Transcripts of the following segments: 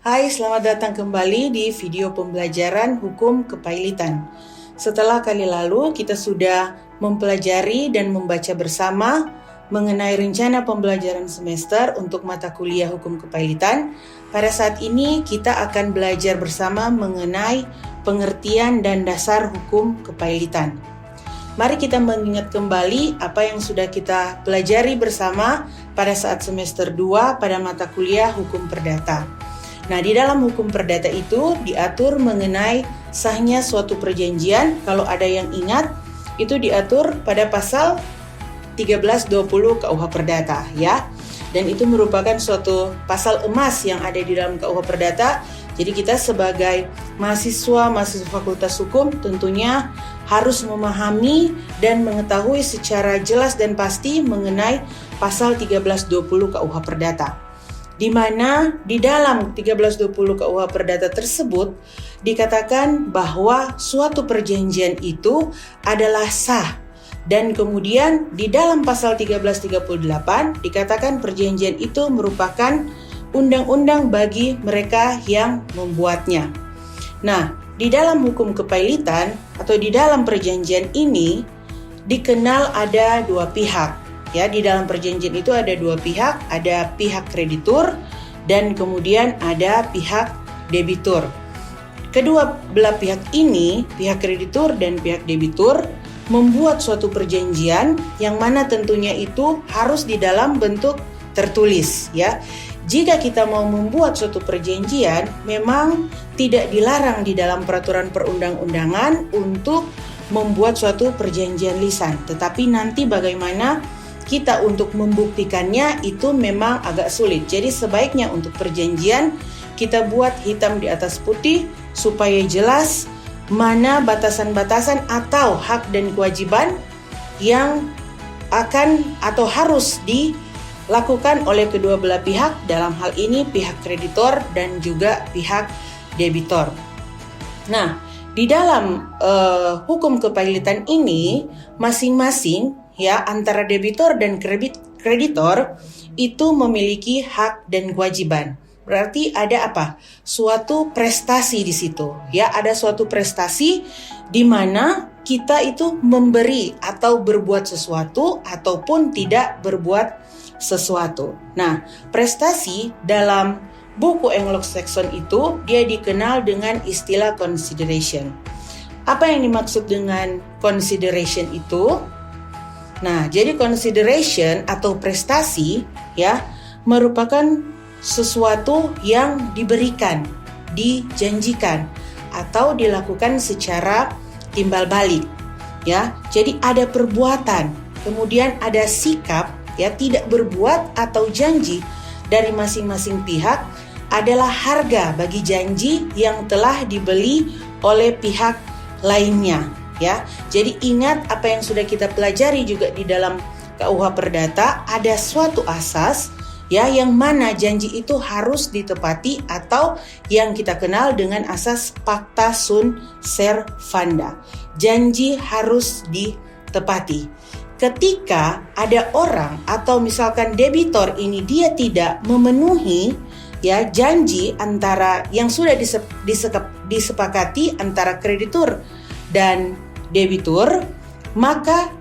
Hai, selamat datang kembali di video pembelajaran hukum kepailitan. Setelah kali lalu kita sudah mempelajari dan membaca bersama mengenai rencana pembelajaran semester untuk mata kuliah hukum kepailitan. Pada saat ini kita akan belajar bersama mengenai pengertian dan dasar hukum kepailitan. Mari kita mengingat kembali apa yang sudah kita pelajari bersama pada saat semester 2 pada mata kuliah hukum perdata. Nah, di dalam hukum perdata itu diatur mengenai sahnya suatu perjanjian. Kalau ada yang ingat, itu diatur pada pasal 1320 KUH Perdata, ya. Dan itu merupakan suatu pasal emas yang ada di dalam KUH Perdata. Jadi kita sebagai mahasiswa Fakultas Hukum tentunya harus memahami dan mengetahui secara jelas dan pasti mengenai pasal 1320 KUH Perdata. Di mana di dalam 1320 KUH Perdata tersebut dikatakan bahwa suatu perjanjian itu adalah sah. Dan kemudian di dalam pasal 1338 dikatakan perjanjian itu merupakan undang-undang bagi mereka yang membuatnya. Nah, di dalam hukum kepailitan atau di dalam perjanjian ini dikenal ada dua pihak. Ya, di dalam perjanjian itu ada dua pihak, ada pihak kreditur dan kemudian ada pihak debitur. Kedua belah pihak ini, pihak kreditur dan pihak debitur, membuat suatu perjanjian yang mana tentunya itu harus di dalam bentuk tertulis, ya. Jika kita mau membuat suatu perjanjian, memang tidak dilarang di dalam peraturan perundang-undangan untuk membuat suatu perjanjian lisan. Tetapi nanti bagaimana kita untuk membuktikannya itu memang agak sulit. Jadi sebaiknya untuk perjanjian kita buat hitam di atas putih supaya jelas mana batasan-batasan atau hak dan kewajiban yang akan atau harus dilakukan oleh kedua belah pihak, dalam hal ini pihak kreditor dan juga pihak debitor. Nah, di dalam hukum kepailitan ini masing-masing, ya, antara debitor dan kreditor itu memiliki hak dan kewajiban. Berarti ada apa? Suatu prestasi di situ, ya, ada suatu prestasi di mana kita itu memberi atau berbuat sesuatu ataupun tidak berbuat sesuatu. Nah, prestasi dalam buku Anglo-Saxon itu dia dikenal dengan istilah consideration. Apa yang dimaksud dengan consideration itu? Nah, jadi consideration atau prestasi, ya, merupakan sesuatu yang diberikan, dijanjikan atau dilakukan secara timbal balik, ya. Jadi ada perbuatan, kemudian ada sikap, ya, tidak berbuat atau janji dari masing-masing pihak adalah harga bagi janji yang telah dibeli oleh pihak lainnya. Ya, jadi ingat apa yang sudah kita pelajari juga di dalam KUH Perdata, ada suatu asas, ya, yang mana janji itu harus ditepati atau yang kita kenal dengan asas pacta sunt servanda. Janji harus ditepati. Ketika ada orang atau misalkan debitor ini dia tidak memenuhi, ya, janji antara yang sudah disepakati antara kreditur dan debitur, maka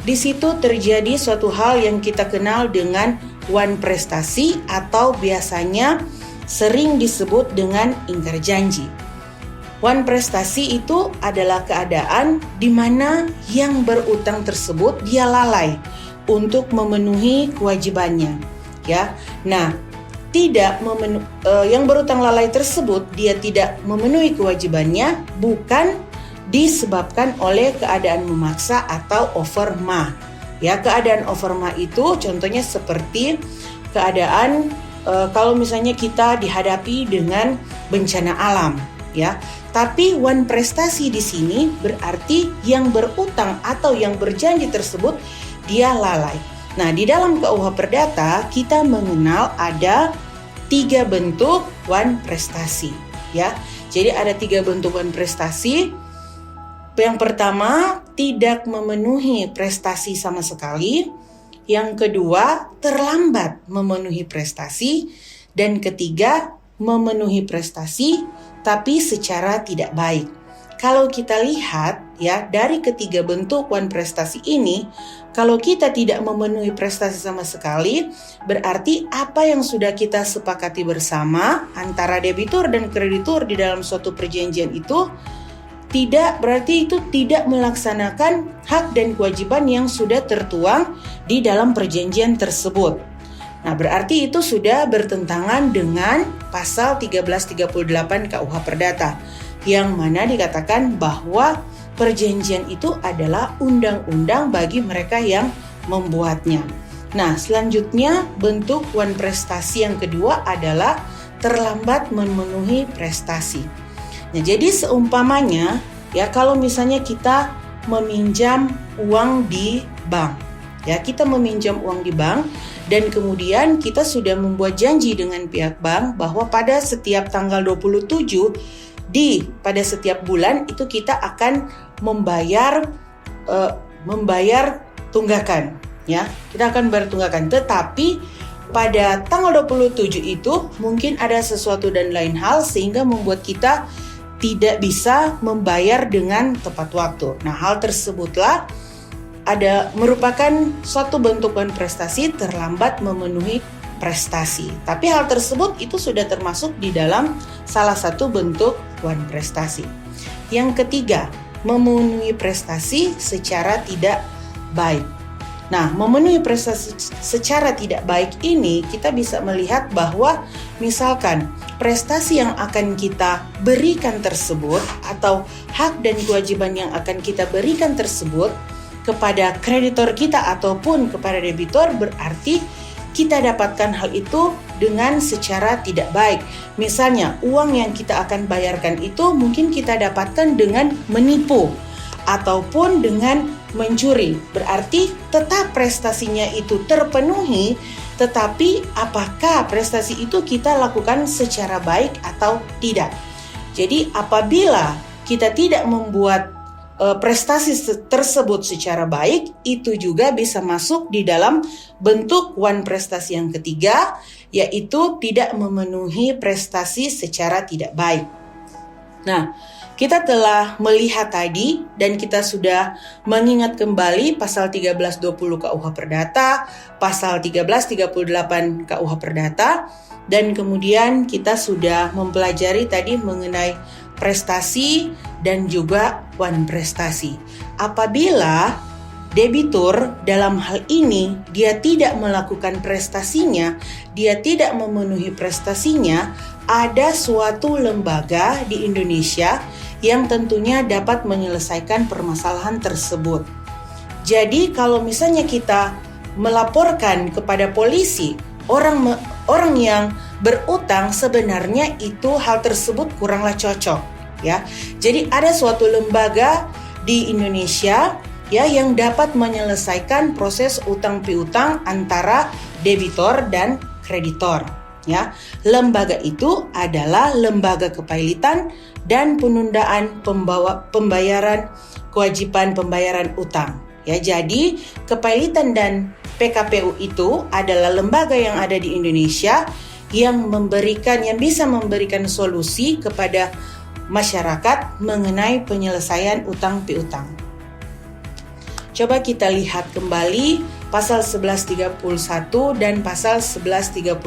di situ terjadi suatu hal yang kita kenal dengan wan prestasi atau biasanya sering disebut dengan ingkar janji. Wan prestasi itu adalah keadaan di mana yang berutang tersebut dia lalai untuk memenuhi kewajibannya, ya. Nah, yang berutang lalai tersebut dia tidak memenuhi kewajibannya bukan disebabkan oleh keadaan memaksa atau overma. Ya, keadaan overma itu contohnya seperti keadaan kalau misalnya kita dihadapi dengan bencana alam, ya. Tapi wan prestasi di sini berarti yang berutang atau yang berjanji tersebut dia lalai. Nah, di dalam KUH Perdata kita mengenal ada 3 bentuk wan prestasi, ya. Jadi ada 3 bentuk wan prestasi. Yang pertama, tidak memenuhi prestasi sama sekali. Yang kedua, terlambat memenuhi prestasi. Dan ketiga, memenuhi prestasi, tapi secara tidak baik. Kalau kita lihat ya dari ketiga bentuk wan prestasi ini, kalau kita tidak memenuhi prestasi sama sekali, berarti apa yang sudah kita sepakati bersama antara debitur dan kreditur di dalam suatu perjanjian itu berarti itu tidak melaksanakan hak dan kewajiban yang sudah tertuang di dalam perjanjian tersebut. Nah, berarti itu sudah bertentangan dengan pasal 1338 KUH Perdata, yang mana dikatakan bahwa perjanjian itu adalah undang-undang bagi mereka yang membuatnya. Nah, selanjutnya bentuk wan prestasi yang kedua adalah terlambat memenuhi prestasi. Nah, jadi seumpamanya ya kalau misalnya kita meminjam uang di bank, ya kita meminjam uang di bank dan kemudian kita sudah membuat janji dengan pihak bank bahwa pada setiap tanggal 27 pada setiap bulan itu kita akan membayar tunggakan, ya kita akan bayar tunggakan. Tetapi pada tanggal 27 itu mungkin ada sesuatu dan lain hal sehingga membuat kita tidak bisa membayar dengan tepat waktu. Nah, hal tersebutlah merupakan suatu bentuk wan prestasi terlambat memenuhi prestasi. Tapi hal tersebut itu sudah termasuk di dalam salah satu bentuk wan prestasi. Yang ketiga, memenuhi prestasi secara tidak baik. Nah, memenuhi prestasi secara tidak baik ini kita bisa melihat bahwa misalkan prestasi yang akan kita berikan tersebut atau hak dan kewajiban yang akan kita berikan tersebut kepada kreditor kita ataupun kepada debitur, berarti kita dapatkan hal itu dengan secara tidak baik. Misalnya, uang yang kita akan bayarkan itu mungkin kita dapatkan dengan menipu ataupun dengan mencuri. Berarti tetap prestasinya itu terpenuhi, tetapi apakah prestasi itu kita lakukan secara baik atau tidak? Jadi apabila kita tidak membuat prestasi tersebut secara baik, itu juga bisa masuk di dalam bentuk wan prestasi yang ketiga, yaitu tidak memenuhi prestasi secara tidak baik. Nah, kita telah melihat tadi dan kita sudah mengingat kembali pasal 1320 KUH Perdata, pasal 1338 KUH Perdata, dan kemudian kita sudah mempelajari tadi mengenai prestasi dan juga wan prestasi. Apabila debitur dalam hal ini dia tidak melakukan prestasinya, dia tidak memenuhi prestasinya, ada suatu lembaga di Indonesia yang tentunya dapat menyelesaikan permasalahan tersebut. Jadi kalau misalnya kita melaporkan kepada polisi orang yang berutang, sebenarnya itu hal tersebut kuranglah cocok, ya. Jadi ada suatu lembaga di Indonesia ya yang dapat menyelesaikan proses utang piutang antara debitor dan kreditor, ya. Lembaga itu adalah Lembaga Kepailitan dan Penundaan Pembayaran Kewajiban Pembayaran Utang. Ya, jadi Kepailitan dan PKPU itu adalah lembaga yang ada di Indonesia yang bisa memberikan solusi kepada masyarakat mengenai penyelesaian utang piutang. Coba kita lihat kembali pasal 1131 dan pasal 1132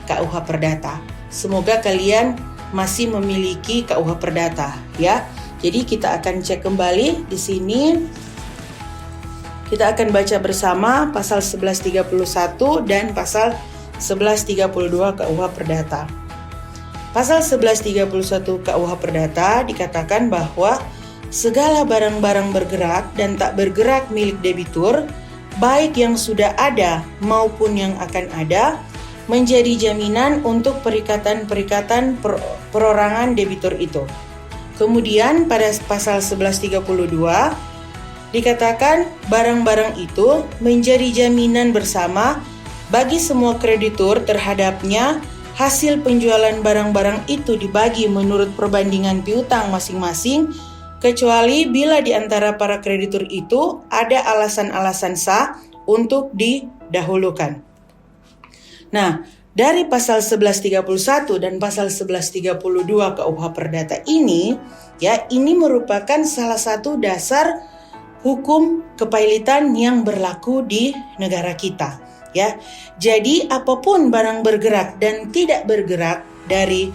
KUH Perdata. Semoga kalian masih memiliki KUH Perdata, ya. Jadi kita akan cek kembali di sini. Kita akan baca bersama pasal 1131 dan pasal 1132 KUH Perdata. Pasal 1131 KUH Perdata dikatakan bahwa segala barang-barang bergerak dan tak bergerak milik debitur, baik yang sudah ada maupun yang akan ada, menjadi jaminan untuk perikatan-perikatan perorangan debitur itu. Kemudian pada pasal 1132 dikatakan barang-barang itu menjadi jaminan bersama bagi semua kreditur terhadapnya. Hasil penjualan barang-barang itu dibagi menurut perbandingan piutang masing-masing, kecuali bila di antara para kreditur itu ada alasan-alasan sah untuk didahulukan. Nah, dari pasal 1131 dan pasal 1132 KUH Perdata ini, ya, ini merupakan salah satu dasar hukum kepailitan yang berlaku di negara kita, ya. Jadi apapun barang bergerak dan tidak bergerak dari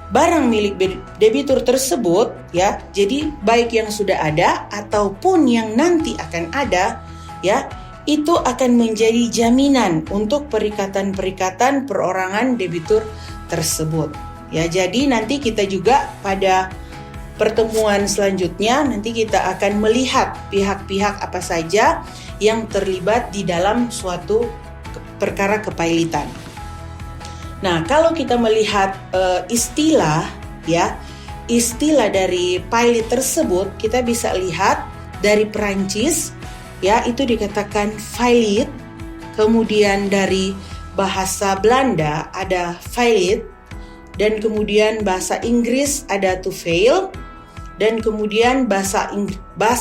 barang milik debitur tersebut, ya. Jadi baik yang sudah ada ataupun yang nanti akan ada, ya, itu akan menjadi jaminan untuk perikatan-perikatan perorangan debitur tersebut. Ya, jadi nanti kita juga pada pertemuan selanjutnya nanti kita akan melihat pihak-pihak apa saja yang terlibat di dalam suatu perkara kepailitan. Nah, kalau kita melihat istilah, ya, istilah dari pailit tersebut kita bisa lihat dari Perancis, ya, itu dikatakan veilit. Kemudian dari bahasa Belanda ada veilit, dan kemudian bahasa Inggris ada to fail, dan kemudian bahasa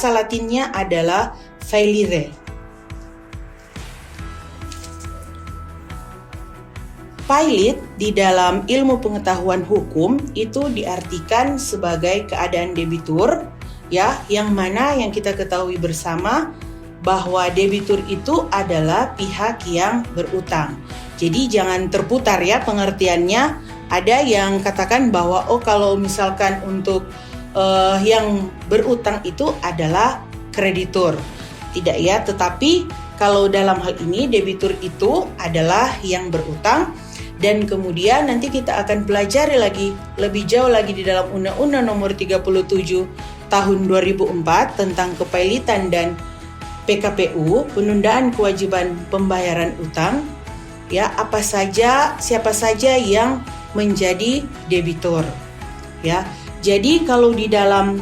Latinnya adalah failire. Pailit di dalam ilmu pengetahuan hukum itu diartikan sebagai keadaan debitur, ya, yang mana yang kita ketahui bersama bahwa debitur itu adalah pihak yang berutang. Jadi jangan terputar, ya, pengertiannya. Ada yang katakan bahwa kalau misalkan untuk yang berutang itu adalah kreditur. Tidak, ya, tetapi kalau dalam hal ini debitur itu adalah yang berutang. Dan kemudian nanti kita akan pelajari lagi lebih jauh lagi di dalam Undang-Undang Nomor 37 Tahun 2004 tentang kepailitan dan PKPU, penundaan kewajiban pembayaran utang, ya, siapa saja yang menjadi debitur, ya. Jadi kalau di dalam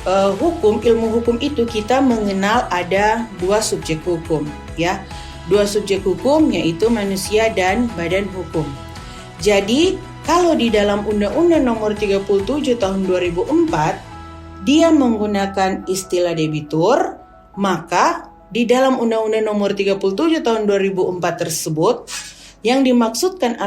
ilmu hukum itu kita mengenal ada dua subjek hukum, ya. Dua subjek hukum yaitu manusia dan badan hukum. Jadi kalau di dalam Undang-Undang Nomor 37 Tahun 2004 dia menggunakan istilah debitur, maka di dalam Undang-Undang Nomor 37 Tahun 2004 tersebut yang dimaksudkan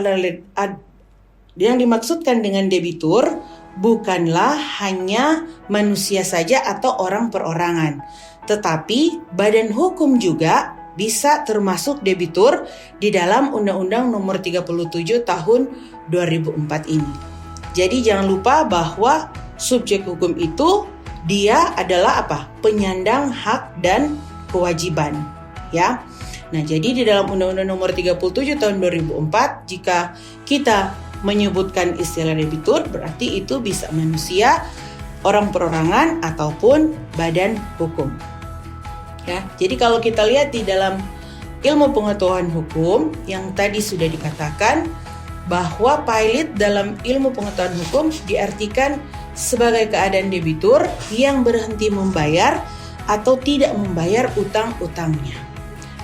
dengan debitur bukanlah hanya manusia saja atau orang perorangan, tetapi badan hukum juga bisa termasuk debitur di dalam Undang-Undang Nomor 37 Tahun 2004 ini. Jadi jangan lupa bahwa subjek hukum itu dia adalah penyandang hak dan kewajiban, ya. Nah, jadi di dalam Undang-Undang Nomor 37 Tahun 2004 jika kita menyebutkan istilah debitur berarti itu bisa manusia, orang perorangan ataupun badan hukum. Ya, jadi kalau kita lihat di dalam ilmu pengetahuan hukum yang tadi sudah dikatakan bahwa pailit dalam ilmu pengetahuan hukum diartikan sebagai keadaan debitur yang berhenti membayar atau tidak membayar utang-utangnya.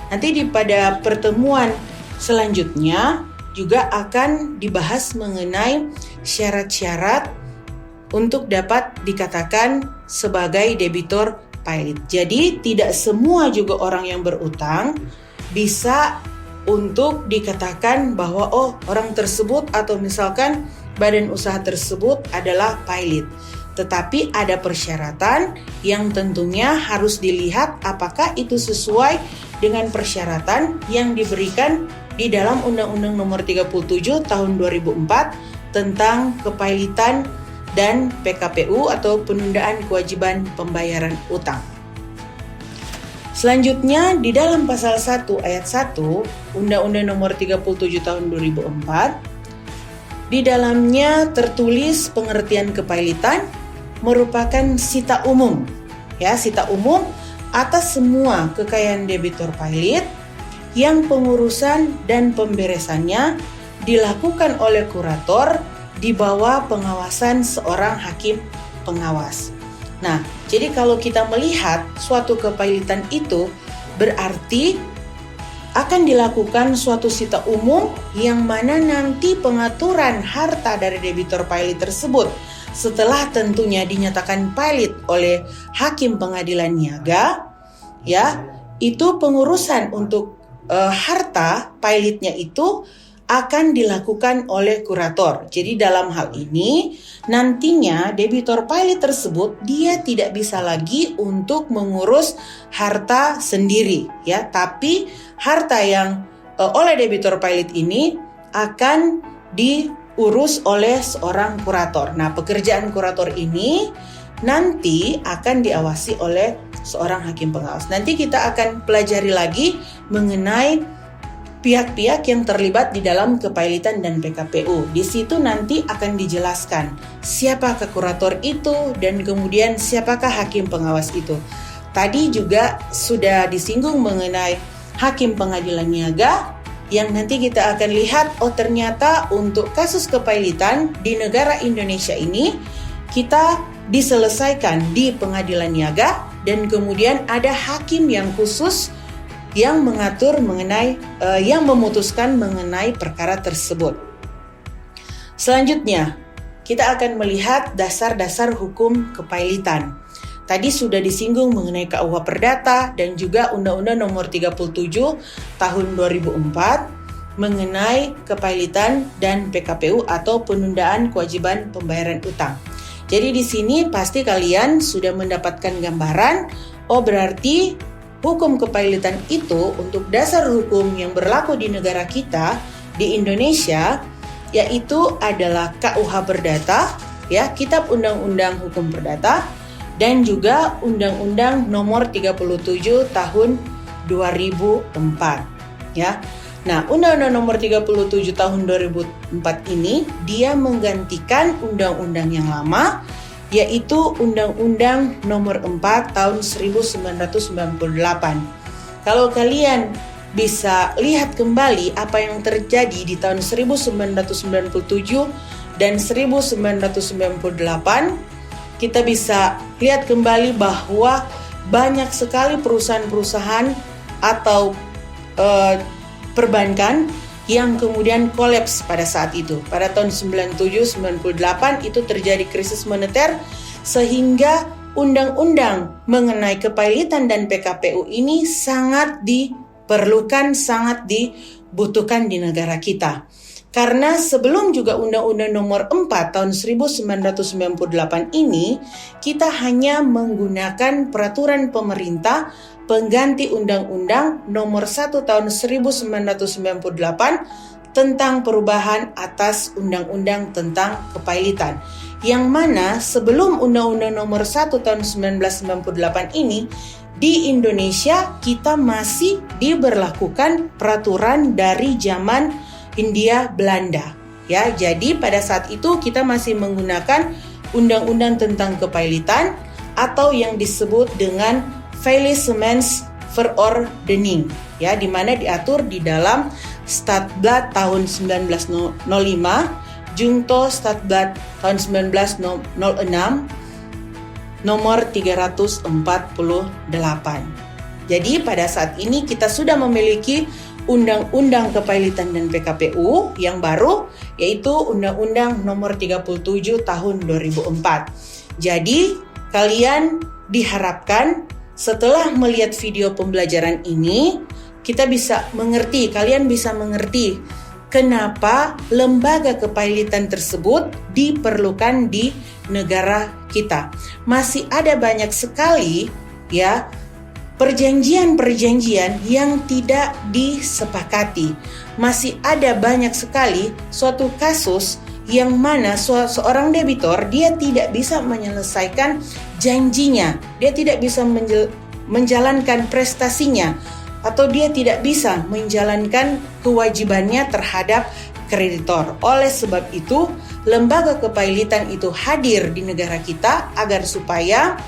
Nanti pada pertemuan selanjutnya juga akan dibahas mengenai syarat-syarat untuk dapat dikatakan sebagai debitur pailit. Jadi tidak semua juga orang yang berutang bisa untuk dikatakan bahwa orang tersebut atau misalkan badan usaha tersebut adalah pailit. Tetapi ada persyaratan yang tentunya harus dilihat apakah itu sesuai dengan persyaratan yang diberikan di dalam Undang-Undang Nomor 37 Tahun 2004 tentang kepailitan dan PKPU atau penundaan kewajiban pembayaran utang. Selanjutnya di dalam pasal 1 ayat 1 Undang-Undang Nomor 37 Tahun 2004 di dalamnya tertulis pengertian kepailitan merupakan sita umum, ya, sita umum atas semua kekayaan debitur pailit yang pengurusan dan pemberesannya dilakukan oleh kurator di bawah pengawasan seorang hakim pengawas. Nah, jadi kalau kita melihat suatu kepailitan itu berarti akan dilakukan suatu sita umum yang mana nanti pengaturan harta dari debitur pailit tersebut setelah tentunya dinyatakan pailit oleh hakim pengadilan niaga, ya, itu pengurusan untuk harta pailitnya itu akan dilakukan oleh kurator. Jadi dalam hal ini nantinya debitor pilot tersebut dia tidak bisa lagi untuk mengurus harta sendiri ya, tapi harta yang oleh debitor pilot ini akan diurus oleh seorang kurator. Nah, pekerjaan kurator ini nanti akan diawasi oleh seorang hakim pengawas. Nanti kita akan pelajari lagi mengenai pihak-pihak yang terlibat di dalam kepailitan dan PKPU. Di situ nanti akan dijelaskan siapakah kurator itu dan kemudian siapakah hakim pengawas itu. Tadi juga sudah disinggung mengenai hakim pengadilan niaga yang nanti kita akan lihat, oh ternyata untuk kasus kepailitan di negara Indonesia ini kita diselesaikan di pengadilan niaga dan kemudian ada hakim yang khusus yang mengatur mengenai, yang memutuskan mengenai perkara tersebut. Selanjutnya, kita akan melihat dasar-dasar hukum kepailitan. Tadi sudah disinggung mengenai KUH Perdata dan juga Undang-Undang Nomor 37 Tahun 2004 mengenai kepailitan dan PKPU atau penundaan kewajiban pembayaran utang. Jadi di sini pasti kalian sudah mendapatkan gambaran, oh berarti hukum kepailitan itu untuk dasar hukum yang berlaku di negara kita, di Indonesia, yaitu adalah KUH Perdata, ya, Kitab Undang-Undang Hukum Perdata, dan juga Undang-Undang Nomor 37 Tahun 2004, ya. Nah, Undang-Undang Nomor 37 Tahun 2004 ini dia menggantikan undang-undang yang lama, yaitu Undang-Undang Nomor 4 Tahun 1998. Kalau kalian bisa lihat kembali apa yang terjadi di tahun 1997 dan 1998, kita bisa lihat kembali bahwa banyak sekali perusahaan-perusahaan atau perbankan yang kemudian kolaps pada saat itu. Pada tahun 97-98 itu terjadi krisis moneter sehingga undang-undang mengenai kepailitan dan PKPU ini sangat diperlukan, sangat dibutuhkan di negara kita. Karena sebelum juga Undang-Undang Nomor 4 Tahun 1998 ini, kita hanya menggunakan peraturan pemerintah pengganti Undang-Undang Nomor 1 Tahun 1998 tentang perubahan atas Undang-Undang tentang kepailitan. Yang mana sebelum Undang-Undang Nomor 1 Tahun 1998 ini, di Indonesia kita masih diberlakukan peraturan dari zaman Hindia Belanda, ya. Jadi pada saat itu kita masih menggunakan undang-undang tentang kepailitan atau yang disebut dengan Faillissementsverordening, ya, di mana diatur di dalam Stadblad tahun 1905, Junto Stadblad tahun 1906 nomor 348. Jadi pada saat ini kita sudah memiliki Undang-Undang Kepailitan dan PKPU yang baru, yaitu Undang-Undang Nomor 37 Tahun 2004. Jadi, kalian diharapkan setelah melihat video pembelajaran ini, kalian bisa mengerti kenapa lembaga kepailitan tersebut diperlukan di negara kita. Masih ada banyak sekali, ya, perjanjian-perjanjian yang tidak disepakati. Masih ada banyak sekali suatu kasus yang mana seorang debitor dia tidak bisa menyelesaikan janjinya, dia tidak bisa menjalankan prestasinya, atau dia tidak bisa menjalankan kewajibannya terhadap kreditor. Oleh sebab itu, lembaga kepailitan itu hadir di negara kita agar supaya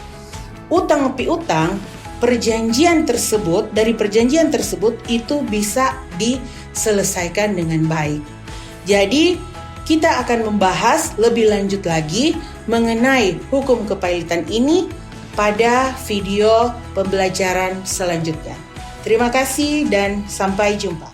utang piutang dari perjanjian tersebut itu bisa diselesaikan dengan baik. Jadi, kita akan membahas lebih lanjut lagi mengenai hukum kepailitan ini pada video pembelajaran selanjutnya. Terima kasih dan sampai jumpa.